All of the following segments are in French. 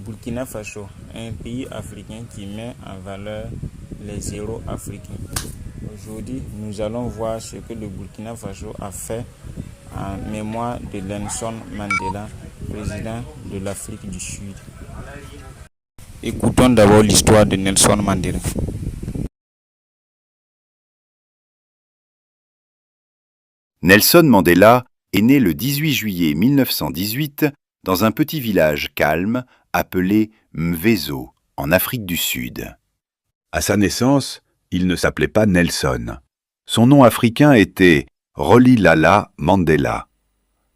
Burkina Faso, un pays africain qui met en valeur les héros africains. Aujourd'hui, nous allons voir ce que le Burkina Faso a fait en mémoire de Nelson Mandela, président de l'Afrique du Sud. Écoutons d'abord l'histoire de Nelson Mandela. Nelson Mandela est né le 18 juillet 1918 dans un petit village calme appelé Mvezo, en Afrique du Sud. À sa naissance, il ne s'appelait pas Nelson. Son nom africain était Rolihlahla Mandela.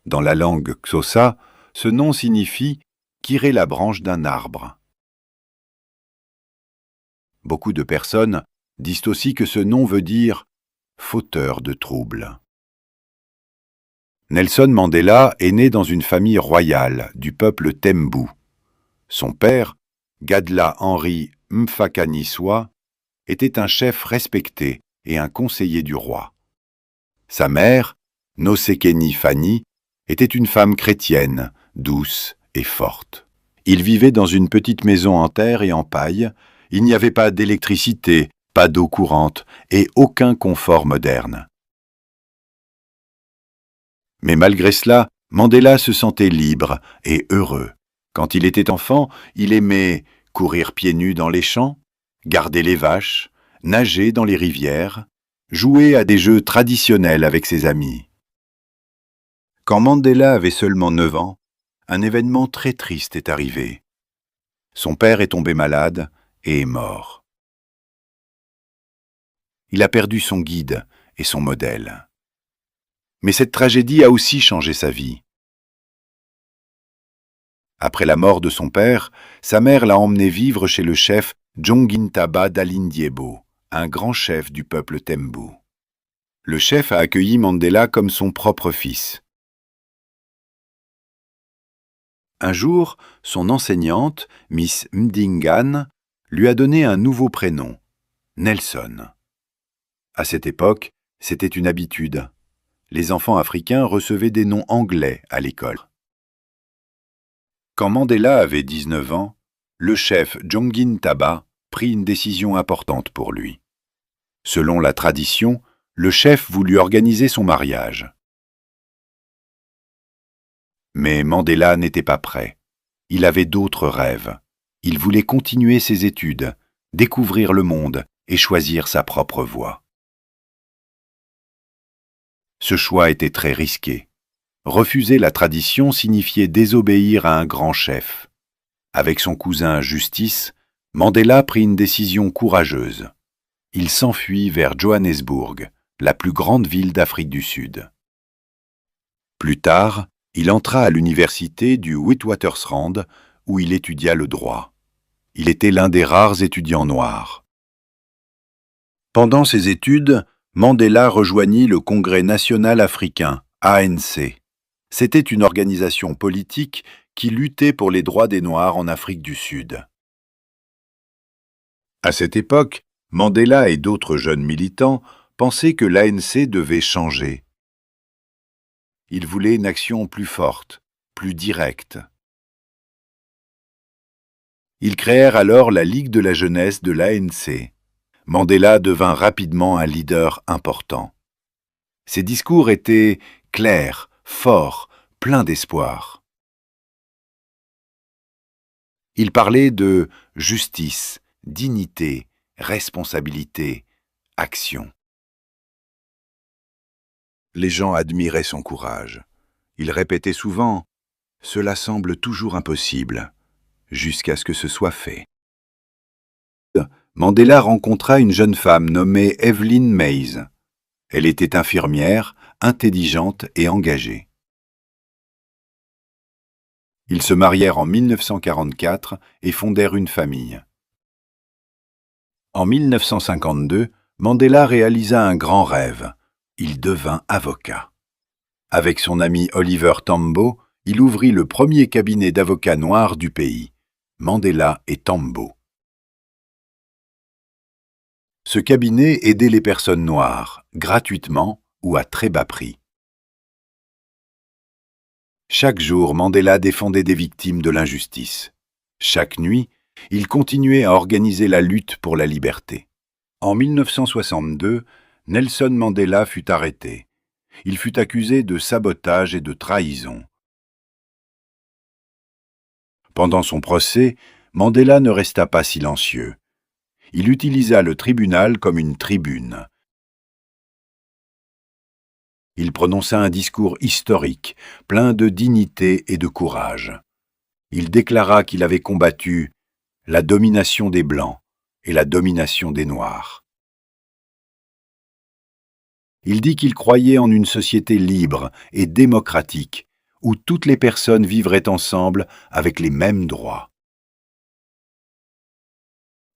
Dans la langue Xhosa, ce nom signifie « tirer la branche d'un arbre ». Beaucoup de personnes disent aussi que ce nom veut dire « fauteur de troubles ». Nelson Mandela est né dans une famille royale du peuple Tembu. Son père, Gadla Henry Mfakaniswa, était un chef respecté et un conseiller du roi. Sa mère, Nosekeni Fanny, était une femme chrétienne, douce et forte. Ils vivaient dans une petite maison en terre et en paille. Il n'y avait pas d'électricité, pas d'eau courante et aucun confort moderne. Mais malgré cela, Mandela se sentait libre et heureux. Quand il était enfant, il aimait courir pieds nus dans les champs, garder les vaches, nager dans les rivières, jouer à des jeux traditionnels avec ses amis. Quand Mandela avait seulement 9 ans, un événement très triste est arrivé. Son père est tombé malade et est mort. Il a perdu son guide et son modèle. Mais cette tragédie a aussi changé sa vie. Après la mort de son père, sa mère l'a emmené vivre chez le chef Djongintaba Dalindyebo, un grand chef du peuple Tembu. Le chef a accueilli Mandela comme son propre fils. Un jour, son enseignante, Miss Mdingane, lui a donné un nouveau prénom, Nelson. À cette époque, c'était une habitude. Les enfants africains recevaient des noms anglais à l'école. Quand Mandela avait 19 ans, le chef Djongintaba prit une décision importante pour lui. Selon la tradition, le chef voulut organiser son mariage. Mais Mandela n'était pas prêt. Il avait d'autres rêves. Il voulait continuer ses études, découvrir le monde et choisir sa propre voie. Ce choix était très risqué. Refuser la tradition signifiait désobéir à un grand chef. Avec son cousin Justice, Mandela prit une décision courageuse. Il s'enfuit vers Johannesburg, la plus grande ville d'Afrique du Sud. Plus tard, il entra à l'université du Witwatersrand où il étudia le droit. Il était l'un des rares étudiants noirs. Pendant ses études, Mandela rejoignit le Congrès national africain, ANC. C'était une organisation politique qui luttait pour les droits des Noirs en Afrique du Sud. À cette époque, Mandela et d'autres jeunes militants pensaient que l'ANC devait changer. Ils voulaient une action plus forte, plus directe. Ils créèrent alors la Ligue de la jeunesse de l'ANC. Mandela devint rapidement un leader important. Ses discours étaient clairs, forts, pleins d'espoir. Il parlait de justice, dignité, responsabilité, action. Les gens admiraient son courage. Il répétait souvent « Cela semble toujours impossible », jusqu'à ce que ce soit fait. Mandela rencontra une jeune femme nommée Evelyn Mays. Elle était infirmière, intelligente et engagée. Ils se marièrent en 1944 et fondèrent une famille. En 1952, Mandela réalisa un grand rêve. Il devint avocat. Avec son ami Oliver Tambo, il ouvrit le premier cabinet d'avocats noirs du pays, Mandela et Tambo. Ce cabinet aidait les personnes noires, gratuitement ou à très bas prix. Chaque jour, Mandela défendait des victimes de l'injustice. Chaque nuit, il continuait à organiser la lutte pour la liberté. En 1962, Nelson Mandela fut arrêté. Il fut accusé de sabotage et de trahison. Pendant son procès, Mandela ne resta pas silencieux. Il utilisa le tribunal comme une tribune. Il prononça un discours historique, plein de dignité et de courage. Il déclara qu'il avait combattu la domination des Blancs et la domination des Noirs. Il dit qu'il croyait en une société libre et démocratique, où toutes les personnes vivraient ensemble avec les mêmes droits.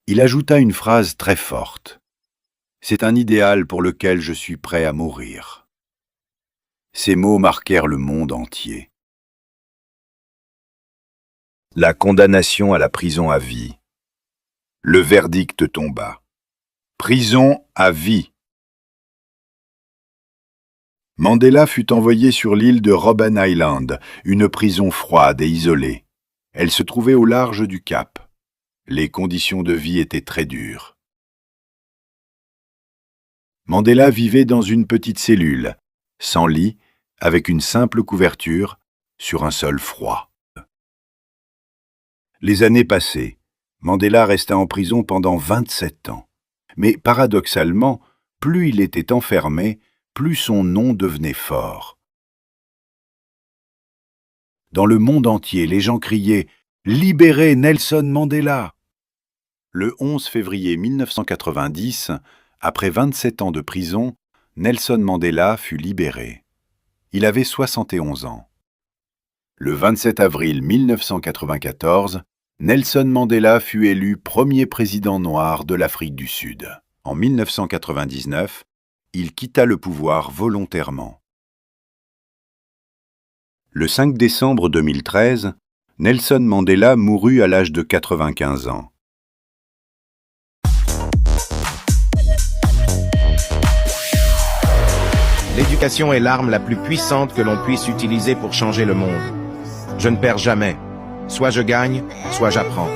Il ajouta une phrase très forte. « C'est un idéal pour lequel je suis prêt à mourir. » Ces mots marquèrent le monde entier. La condamnation à la prison à vie. Le verdict tomba. Prison à vie. Mandela fut envoyé sur l'île de Robben Island, une prison froide et isolée. Elle se trouvait au large du Cap. Les conditions de vie étaient très dures. Mandela vivait dans une petite cellule, sans lit, avec une simple couverture, sur un sol froid. Les années passées. Mandela resta en prison pendant 27 ans. Mais paradoxalement, plus il était enfermé, plus son nom devenait fort. Dans le monde entier, les gens criaient « Libérez Nelson Mandela !» Le 11 février 1990, après 27 ans de prison, Nelson Mandela fut libéré. Il avait 71 ans. Le 27 avril 1994, Nelson Mandela fut élu premier président noir de l'Afrique du Sud. En 1999, il quitta le pouvoir volontairement. Le 5 décembre 2013, Nelson Mandela mourut à l'âge de 95 ans. L'éducation est l'arme la plus puissante que l'on puisse utiliser pour changer le monde. Je ne perds jamais. Soit je gagne, soit j'apprends.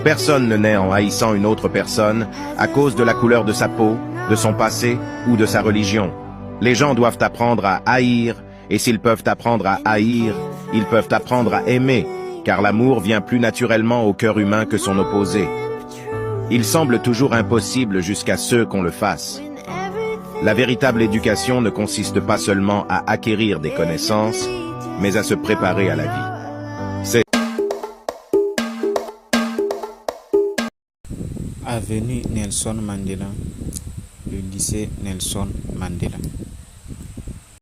Personne ne naît en haïssant une autre personne à cause de la couleur de sa peau, de son passé ou de sa religion. Les gens doivent apprendre à haïr, et s'ils peuvent apprendre à haïr, ils peuvent apprendre à aimer, car l'amour vient plus naturellement au cœur humain que son opposé. Il semble toujours impossible jusqu'à ce qu'on le fasse. La véritable éducation ne consiste pas seulement à acquérir des connaissances, mais à se préparer à la vie. Avenue Nelson Mandela, le lycée Nelson Mandela.